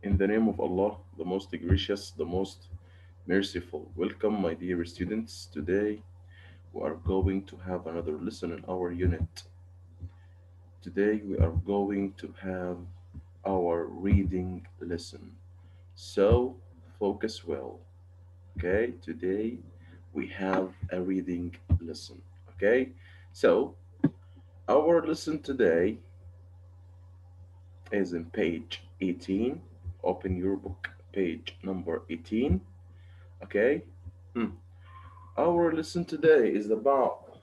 In the name of Allah, the most gracious, the most merciful. Welcome, my dear students. Today we are going to have another lesson in our unit. Today we are going to have our reading lesson. So focus well. Okay, today we have a reading lesson. Okay, so our lesson today is in page 18. Open your book, page number 18. Okay. Hmm. Our lesson today is about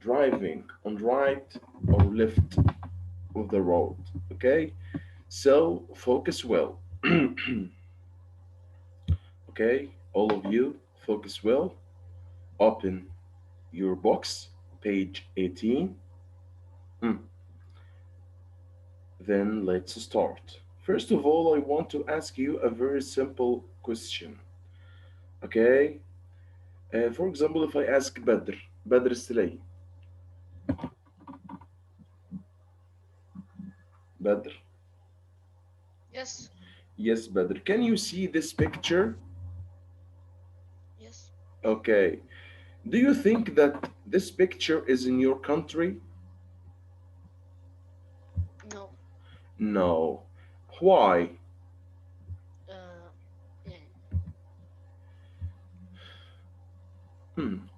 driving on right or left of the road. Okay. So focus well. Okay. All of you, focus well. Open your box, page 18. Hmm. Then let's start. First of all, I want to ask you a very simple question. Okay. For example, if I ask Badr Slay, Badr, Yes, yes, Badr, can you see this picture? yes, Okay. Do you think that this picture is in your country? no. No. Why? Uh, yeah,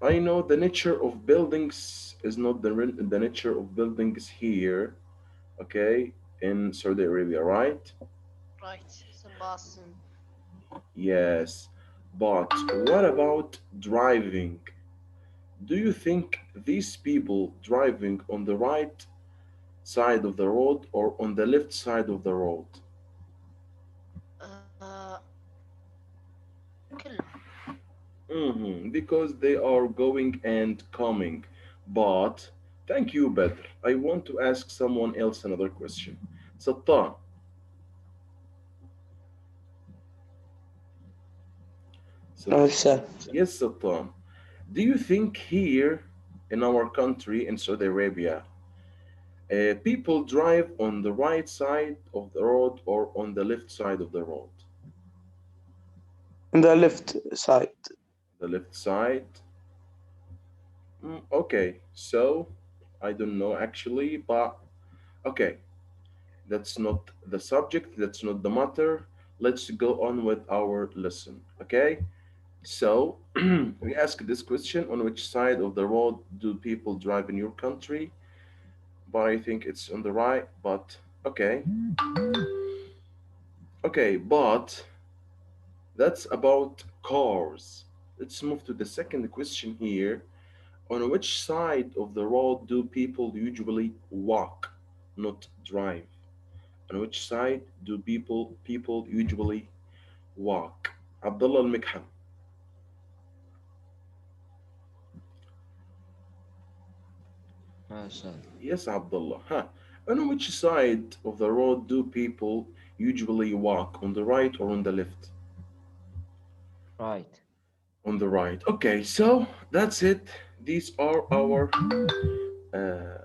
I know the nature of buildings is not the nature of buildings here, okay, in Saudi Arabia, right? right. It's in Boston. Yes. But what about driving? Do you think these people driving on the right side of the road or on the left side of the road? Uh, كله. Because they are going and coming. But thank you, Badr. I want to ask someone else another question. Sattan, Sat- Also, yes, Sattan. Do you think here in our country, in Saudi Arabia, people drive on the right side of the road or on the left side of the road? on the left side. The left side. Okay, so I don't know actually, but okay, that's not the subject, that's not the matter. Let's go on with our lesson, okay? So, we ask this question: on which side of the road do people drive in your country? But I think it's on the right, but okay. Okay, but that's about cars. Let's move to the second question here. On which side of the road do people usually walk, not drive? On which side do people usually walk? Abdullah al-Mikhan. Hasan. Yes, Abdullah. Huh. On which side of the road do people usually walk? On the right or on the left? Right. On the right. Okay, so that's it. These are our uh,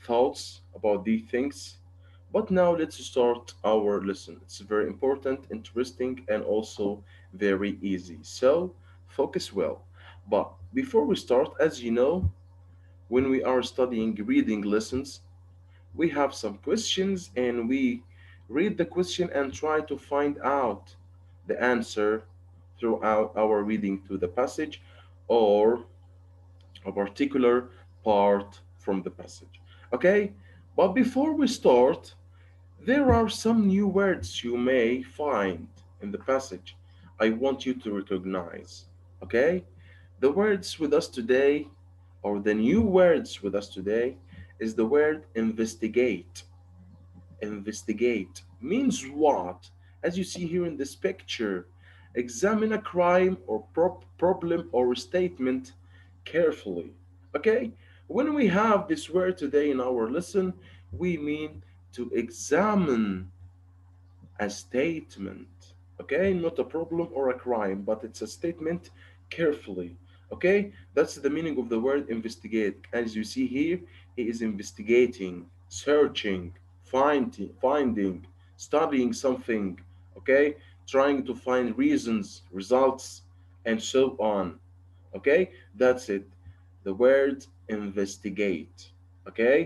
thoughts about these things. But now let's start our lesson. It's very important, interesting, and also very easy. So focus well. But before we start, as you know, when we are studying reading lessons, we have some questions and we read the question and try to find out the answer throughout our reading to the passage or a particular part from the passage. Okay? But before we start, there are some new words you may find in the passage I want you to recognize. Okay? The words with us today, or the new words with us today, is the word investigate. Investigate means what? As you see here in this picture, examine a crime or problem or statement carefully. Okay? When we have this word today in our lesson, we mean to examine a statement. Okay? Not a problem or a crime, but it's a statement carefully. Okay? That's the meaning of the word investigate. As you see here, he is investigating, searching, finding, studying something, okay, trying to find reasons, results, and so on. Okay, that's it. The word investigate. Okay,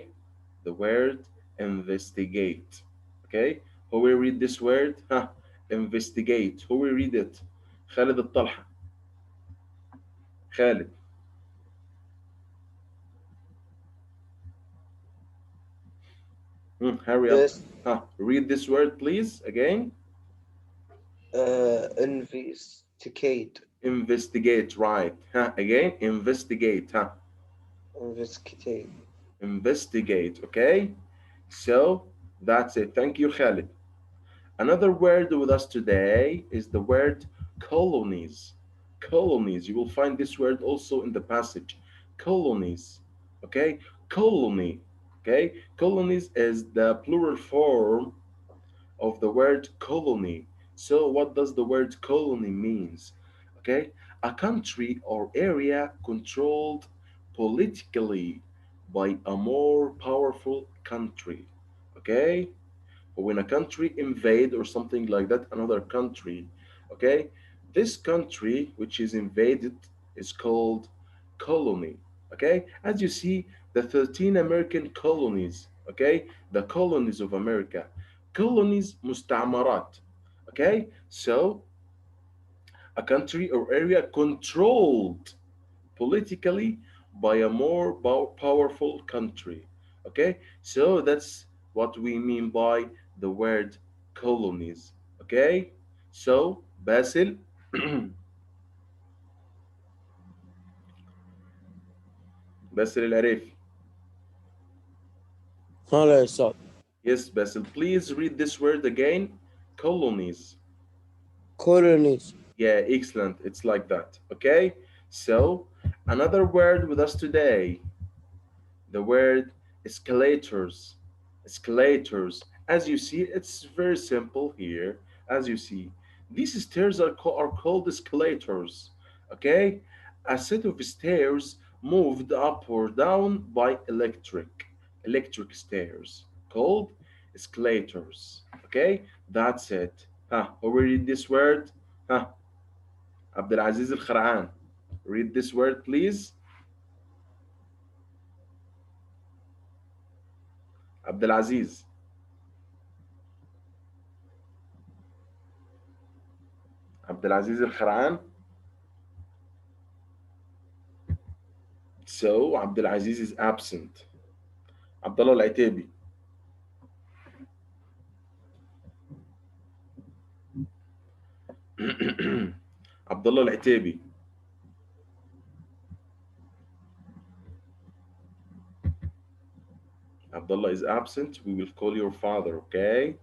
the word investigate. Okay, who will read this word? Huh. Investigate. Who will read it? Khalid الطلحة. Khalid. Hurry up. Yes. Huh. Read this word, please, again. Investigate. Investigate, right. Huh. Again, investigate. Huh. Investigate. Investigate, okay? So, that's it. Thank you, Khalid. Another word with us today is the word colonies. Colonies. You will find this word also in the passage. Colonies. Okay? Colony. Okay? Colonies is the plural form of the word colony. So what does the word colony means? Okay? A country or area controlled politically by a more powerful country. Okay? When a country invade or something like that another country, okay, this country which is invaded is called colony. Okay, as you see, the 13 American colonies, okay, the colonies of America, colonies musta'marat. Okay, so a country or area controlled politically by a more powerful country. Okay, so that's what we mean by the word colonies. Okay, so Basil, Basil Al Arifi. هلا يا أستاذ. Yes, Basil, please read this word again. Colonies. colonies. Yeah, excellent. It's like that. Okay, so another word with us today, the word escalators. Escalators. As you see, it's very simple here. As you see, these stairs are called escalators. Okay, a set of stairs moved up or down by electric stairs called escalators. Okay, that's it. Huh, who will read this word? Huh, Abdulaziz Al Kharaan. Read this word, please. Abdulaziz. Abdulaziz Al Kharaan. So Abdulaziz is absent. Abdullah Al Aitebi. Abdullah Al Aitebi. Abdullah is absent. We will call your father, okay?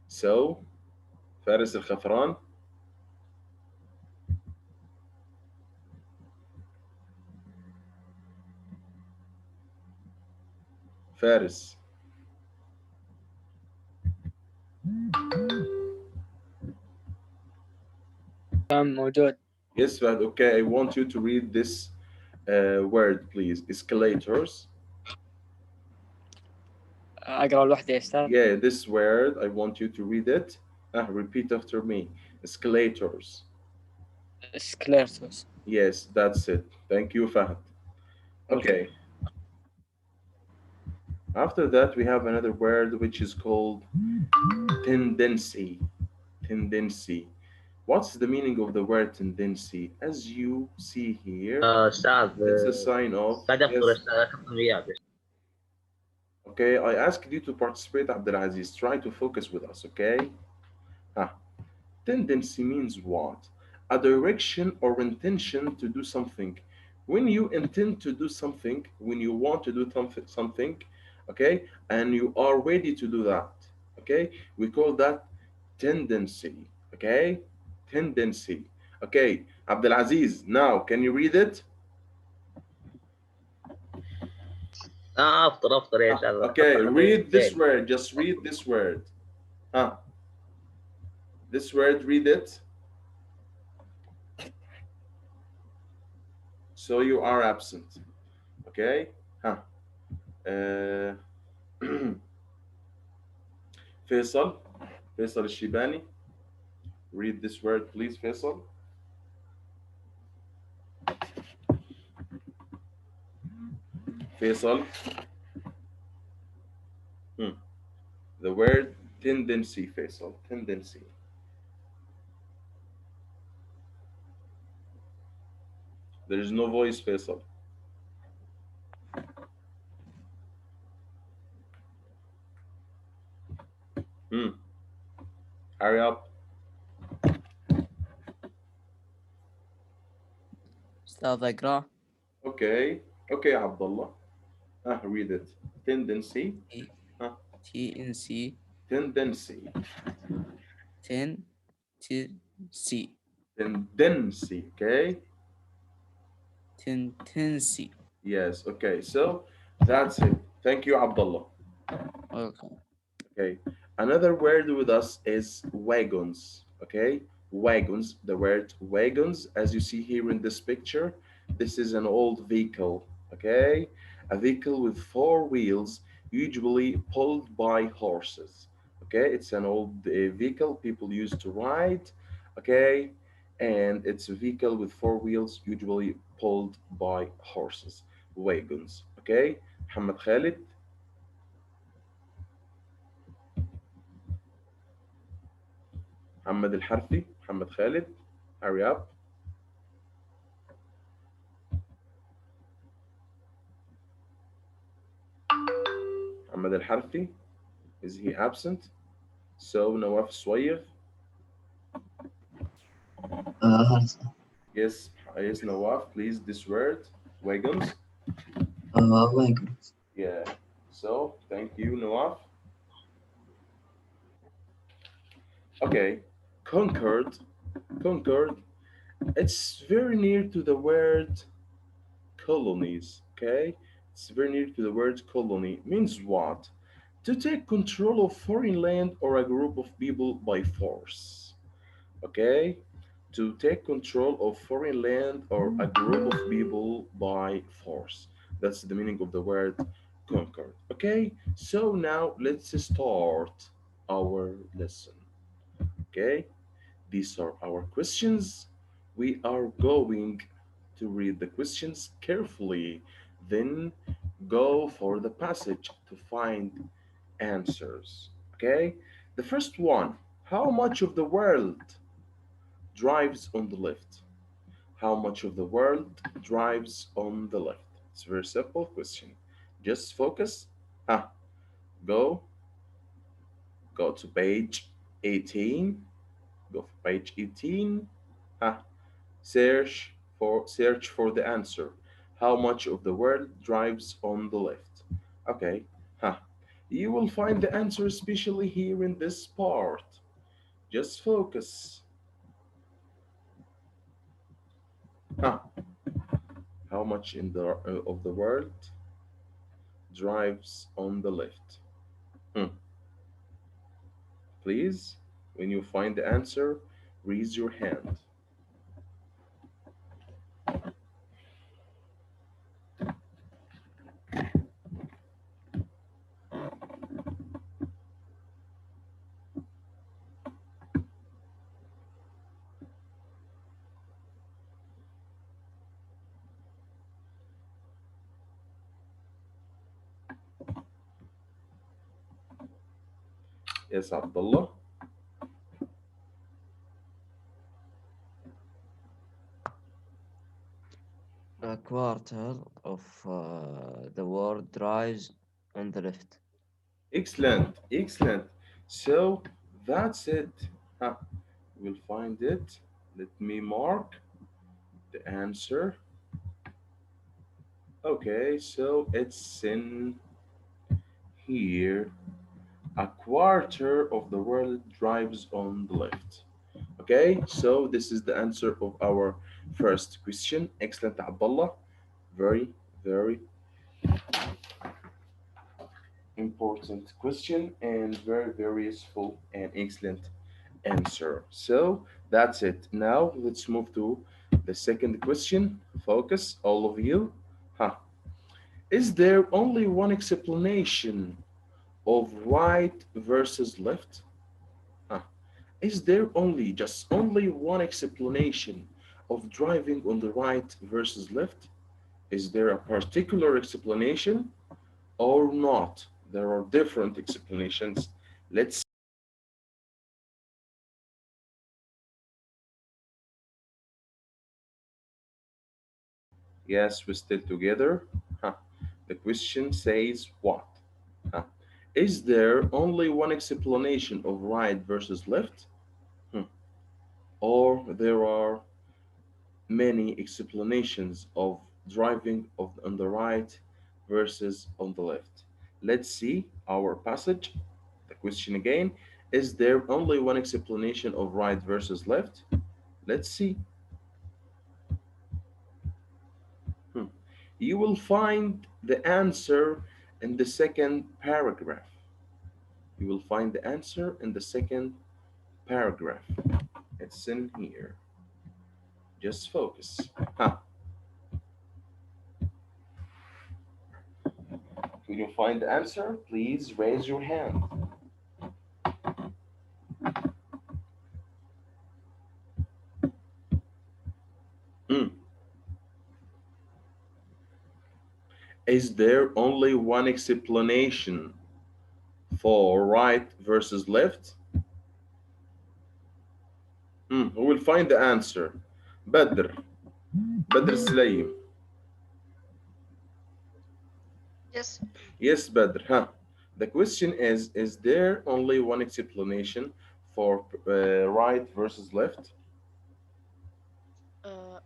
So, Faris Al Khafran. Faris. كان موجود. Yes, Fahd. Okay, I want you to read this word, please. Escalators. أقرأ الوحدة يا أستاذ. Yeah, this word, I want you to read it. Repeat after me. Escalators. escalators. Yes, that's it. Thank you, Fahd. Okay. Okay. After that, we have another word which is called tendency. Tendency. What's the meaning of the word tendency? As you see here, أستاذ it's a sign of, قاعد أفطر yes. أستاذ أكمل وياك. Okay, I asked you to participate, Abdulaziz. Try to focus with us, okay? Ah, tendency means what? A direction or intention to do something. When you intend to do something, when you want to do something, okay, and you are ready to do that, okay, we call that tendency, okay? Tendency. Okay, Abdulaziz, now can you read it? أفطر يا أستاذ Okay, أفطر read this زين. word. Just read this word. Huh? This word, read it. So you are absent. Okay? Huh? Uh, Faisal, Faisal Shibani, read this word, please, Faisal. Faisal. Hmm. The word tendency, Faisal. Tendency. There is no voice, Faisal. Hmm. Hurry up. أستاذ أقرأ. Okay. Okay, Abdullah. Read it. Tendency. Ah, TNC tendency. 10 C Tendency. Okay. tendency. Yes. Okay. So that's it. Thank you, Abdullah. Okay. Okay. Another word with us is wagons. Okay. Wagons. The word wagons, as you see here in this picture, this is an old vehicle. Okay. A vehicle with four wheels, usually pulled by horses. Okay. It's an old vehicle people used to ride. Okay. And it's a vehicle with four wheels, usually pulled by horses. Wagons. Okay. Muhammad Khalid. محمد الحرثي محمد خالد hurry up محمد الحرثي is he absent so نواف صويغ هرسة yes yes نواف please this word wagons Wagons. yeah so thank you Nawaf okay conquered conquered it's very near to the word colonies okay it's very near to the word colony means what to take control of foreign land or a group of people by force okay to take control of foreign land or a group of people by force that's the meaning of the word conquer okay so now let's start our lesson okay these are our questions we are going to read the questions carefully then go for the passage to find answers okay the first one how much of the world drives on the left? How much of the world drives on the left? It's a very simple question. Just focus. Ah, go, go to page 18. Go for page 18. Ah, search for the answer. How much of the world drives on the left? Okay. Huh. You will find the answer especially here in this part. Just focus. Huh. How much in the of the world drives on the left? Hmm. Please, when you find the answer, raise your hand. Yes, Abdullah. A quarter of the world drives on the left. Excellent, excellent. So that's it. Huh. We'll find it. Let me mark the answer. Okay, so it's in here. A quarter of the world drives on the left. Okay, so this is the answer of our first question. Excellent, Abdullah. Very, very important question and very, very useful and excellent answer. So that's it. Now let's move to the second question. Focus, all of you. Huh. Is there only one explanation of right versus left? Huh. Is there only one explanation of driving on the right versus left? Is there a particular explanation or not? There are different explanations. Let's Yes, we're still together. Huh. The question says what? Huh. Is there only one explanation of right versus left? Hmm. Or there are many explanations of driving on the right versus on the left? Let's see our passage. The question again, is there only one explanation of right versus left? Let's see. Hmm. You will find the answer in the second paragraph. You will find the answer in the second paragraph. It's in here. Just focus. Huh. Can you find the answer? Please raise your hand. Hmm. Is there only one explanation for right versus left? Hmm. Who will find the answer? Badr. Badr Slayim. Yes. Yes, Badr. Huh. The question is there only one explanation for right versus left? Uh,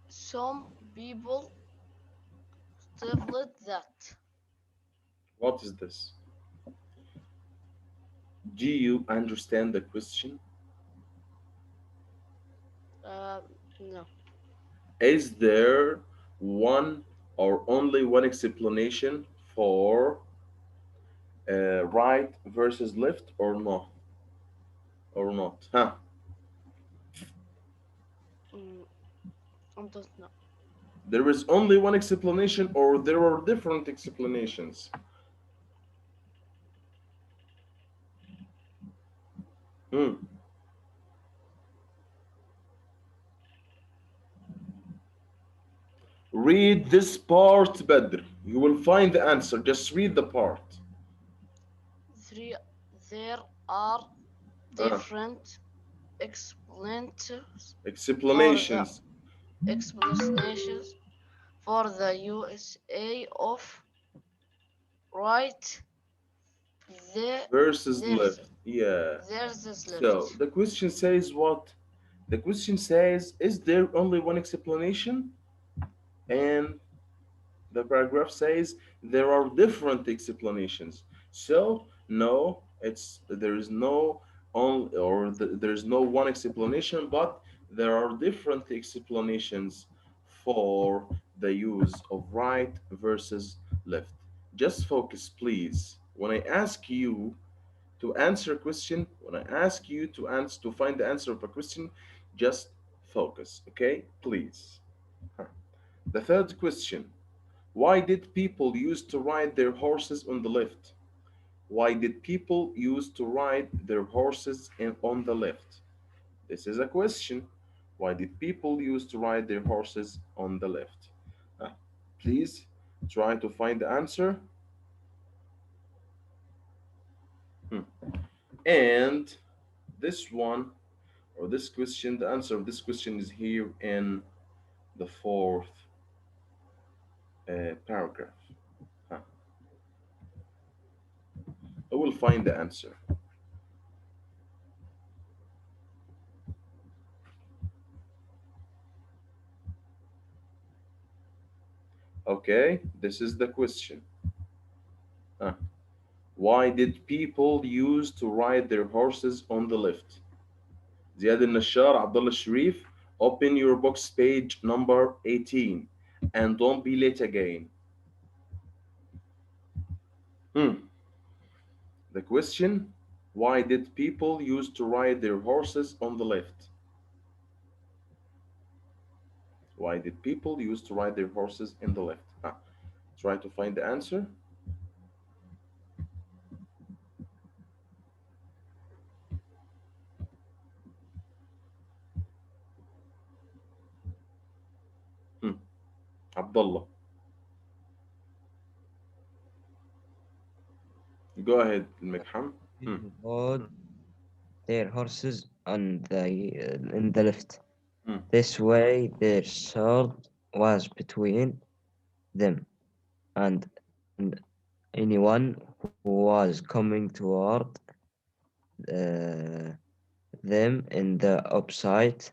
some people stifled that. What is this? Do you understand the question? Uh, no. Is there one or only one explanation for right versus left or no? Or not? Huh? Mm, I don't know. There is only one explanation or there are different explanations? Hmm. Read this part, Badr. You will find the answer. Just read the part. Three, there are Uh, different explanations for the explanations explanations for the USA of right. The versus there's left. Yeah. there's this So left. the question says what? The question says, is there only one explanation? And the paragraph says there are different explanations. So no, it's there is no on or there is no one explanation, but there are different explanations for the use of right versus left. Just focus, please. When I ask you to answer a question, when I ask you to find the answer of a question, just focus, okay? Please. Huh. The third question. Why did people used to ride their horses on the left? Why did people used to ride their horses on the left? This is a question. Why did people used to ride their horses on the left? Uh, Please try to find the answer. Hmm. And this one, or this question, the answer of this question is here in the fourth paragraph. Huh. I will find the answer. Okay, this is the question. Huh. Why did people used to ride their horses on the left? Ziad al-Nashar, Abdullah Sharif, open your box page number 18 and don't be late again. Hmm. The question, why did people used to ride their horses on the left? Why did people used to ride their horses in the left? Try to find the answer. Abdullah, go ahead, Mikhan. Hmm. People rode their horses on in the lift. Hmm. This way, their sword was between them and n- anyone who was coming toward uh, them in the opposite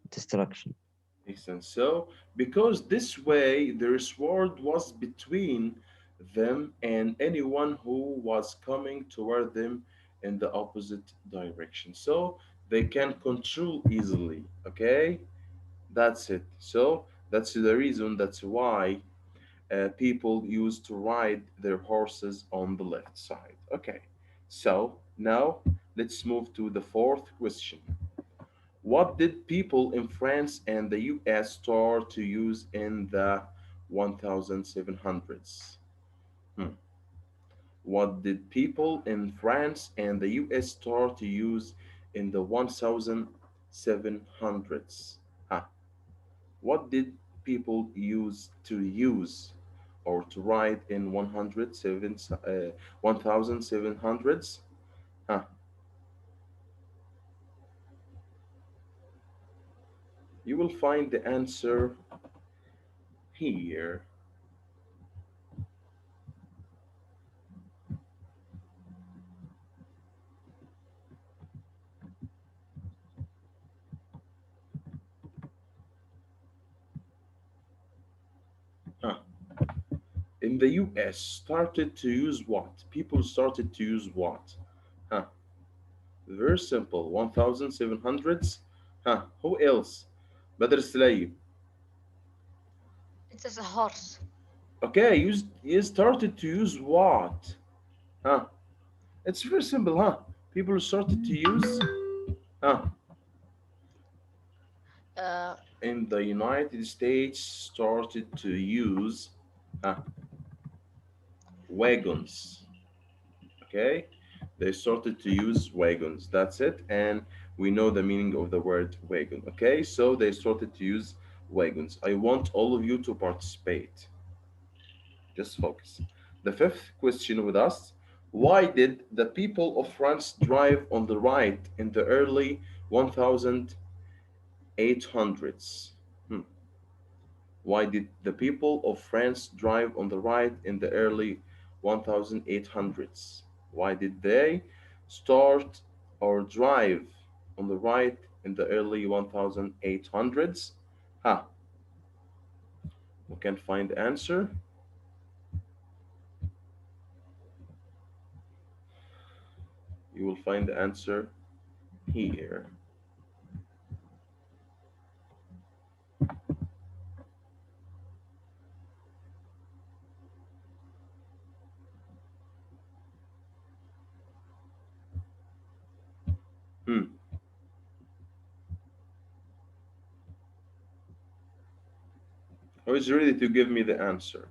destruction. Makes sense. So, because this way their sword was between them and anyone who was coming toward them in the opposite direction. So they can control easily. Okay? That's it. So that's the reason, that's why people used to ride their horses on the left side. Okay. So now let's move to the fourth question. What did people in France and the US start to use in the 1700s? Hmm. What did people in France and the US start to use in the 1700s? Huh. What did people use or to ride in 1700s? Huh. You will find the answer here. Huh. In the US started to use what? People started to use what? Huh. Very simple. 1700s. Huh. Who else? Badr Salayim. It is a horse. Okay, you started to use what? Huh. It's very simple, huh? People started to use huh. Uh, In the United States started to use huh, wagons. Okay, they started to use wagons. That's it, and we know the meaning of the word wagon. Okay, so they started to use wagons. I want all of you to participate. Just focus. The fifth question with us: why did the people of France drive on the right in the early 1800s? Hmm. Why did the people of France drive on the right in the early 1800s? Why did they start or drive on the right in the early 1800s? Ha, we can find the answer. You will find the answer here. Hmm. Who is ready to give me the answer?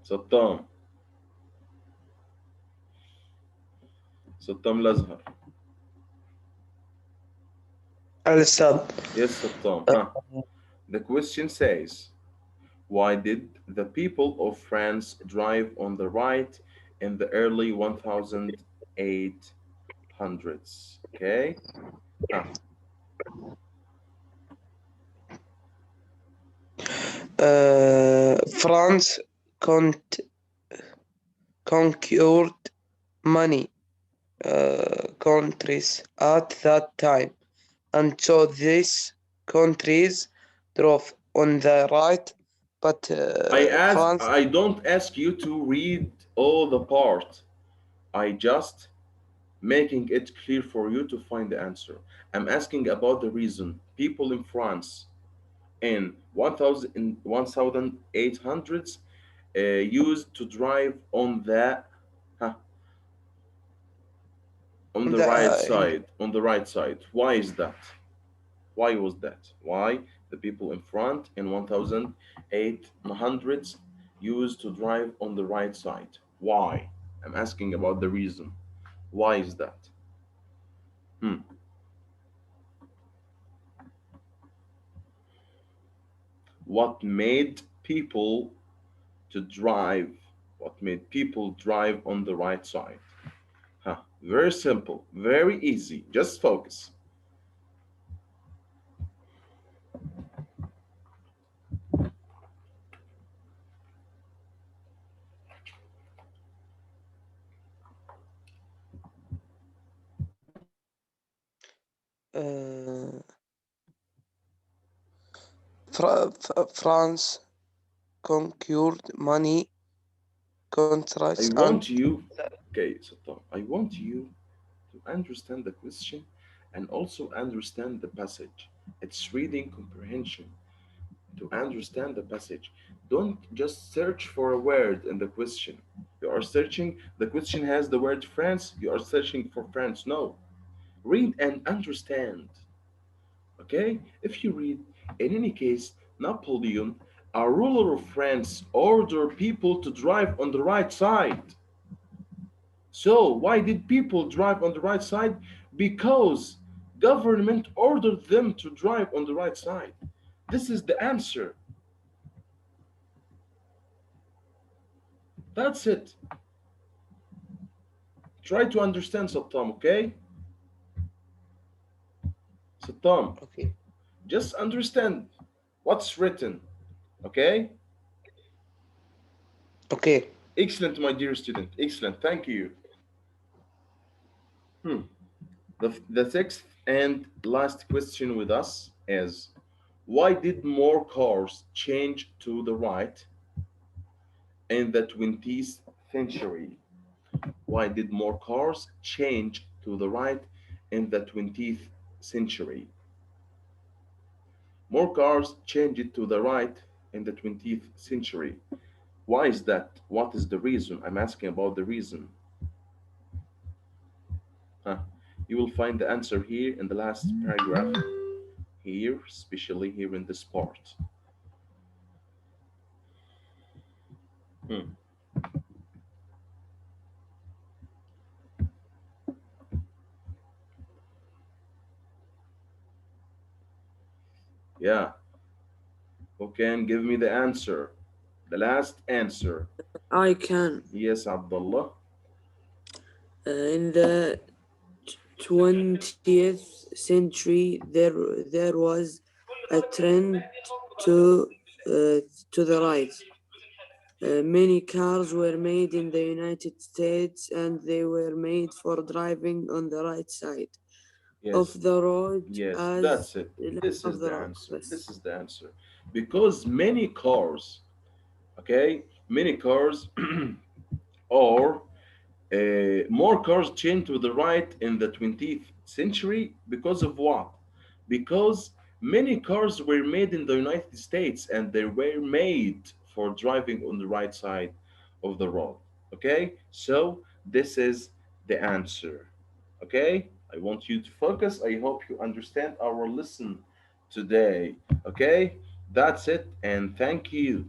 Sattam. Sattam Lazhar. الأستاذ. Yes, Sattam. Huh. The question says, why did the people of France drive on the right in the early 1800s? Okay? Huh. France conquered many countries at that time, and so these countries drove on the right, but France. I don't ask you to read all the part. I just making it clear for you to find the answer. I'm asking about the reason people in France in 1800s used to drive huh, on the right side. Why is that? Why was that? Why the people in front in 1800s used to drive on the right side? Why? I'm asking about the reason. Why is that? Hmm. What made people to drive? What made people drive on the right side? Huh. Very simple, very easy. Just focus. uh, France conquered many I countries and want you, okay, Sultan, I want you to understand the question and also understand the passage. It's reading comprehension to understand the passage. Don't just search for a word in the question. You are searching, the question has the word France, you are searching for France. No. Read and understand. Okay? If you read, in any case, Napoleon, a ruler of France, ordered people to drive on the right side. So, why did people drive on the right side? Because government ordered them to drive on the right side. This is the answer. That's it. Try to understand Saddam, okay? Saddam, okay, just understand what's written, okay? okay, Excellent, my dear student. Excellent. Thank you. Hmm. The sixth and last question with us is why did more cars change to the right in the 20th century? Why did more cars change to the right in the 20th century? More cars changed to the right in the 20th century. Why is that? What is the reason? I'm asking about the reason. Huh. You will find the answer here in the last paragraph, here, especially here in this part. Hmm. Yeah, who can give me the answer? The last answer. I can. Yes, Abdullah. In the 20th century, there was a trend to to the right. Many cars were made in the United States, and they were made for driving on the right side of Yes, the road yes, as that's it. left This of is the the road. answer. Yes. This is the answer. Because many cars, okay, many cars or more cars changed to the right in the 20th century because of what? Because many cars were made in the United States and they were made for driving on the right side of the road. Okay? So this is the answer. Okay? I want you to focus. I hope you understand our lesson today. Okay? That's it and thank you.